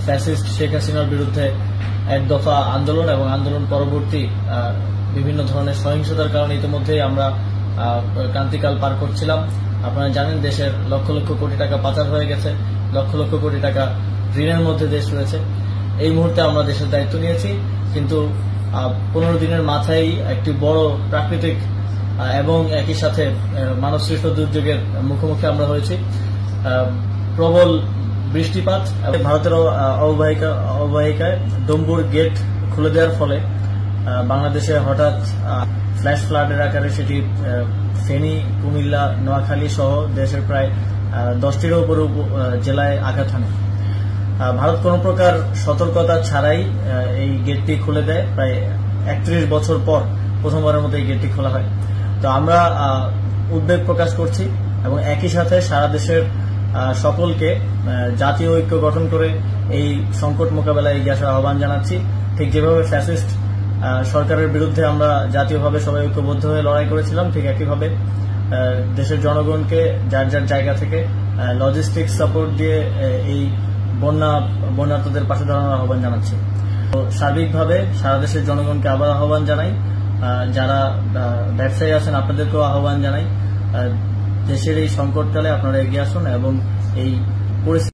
Fascist Sheikh হাসিনার বিরুদ্ধে এক দফা আন্দোলন এবং আন্দোলন পরবর্তী বিভিন্ন ধরনের সহিংসতার কারণে ইতিমধ্যেই আমরা ক্রান্তিকাল পার করছিলাম। আপনারা জানেন দেশের লক্ষ লক্ষ কোটি টাকা পাচার হয়ে গেছে, লক্ষ লক্ষ কোটি টাকা ঋণের মধ্যে দেশ রয়েছে। এই মুহূর্তে আমরা দেশের দায়িত্ব নিয়েছি, কিন্তু 15 দিনের মাথায় একটি বড় প্রাকৃতিক এবং একই সাথে মানবসৃষ্ট দুর্যোগের মুখোমুখি আমরা হয়েছি। প্রবল বৃষ্টিপাত, ভারতের অববাহিকায় ডম্বুর গেট খুলে দেওয়ার ফলে বাংলাদেশে হঠাৎ ফ্ল্যাশ ফ্লাডের আকারে সেটি ফেনী, কুমিল্লা, নোয়াখালী সহ দেশের প্রায় 10টিরও উপর জেলায় আঘাত হানে। ভারত কোন প্রকার সতর্কতা ছাড়াই এই গেটটি খুলে দেয়। প্রায় 31 বছর পর প্রথমবারের মতো এই গেটটি খোলা হয়। তো আমরা উদ্বেগ প্রকাশ করছি এবং একই সাথে সারা দেশের সকলকে জাতীয় ঐক্য গঠন করে এই সংকট মোকাবেলায় এগিয়ে আসার আহ্বান জানাচ্ছি। ঠিক যেভাবে ফ্যাসিস্ট সরকারের বিরুদ্ধে আমরা জাতীয়ভাবে সবাই ঐক্যবদ্ধ হয়ে লড়াই করেছিলাম, ঠিক একইভাবে দেশের জনগণকে যার যার জায়গা থেকে লজিস্টিক সাপোর্ট দিয়ে এই বন্যার্তদের পাশে দাঁড়ানোর আহ্বান জানাচ্ছি। তো সার্বিকভাবে সারা দেশের জনগণকে আবার আহ্বান জানাই, যারা ব্যবসায়ী আছেন আপনাদেরকেও আহ্বান জানাই, দেশের এই সংকটকালে আপনারা এগিয়ে আসুন এবং এই পরিস্থিতি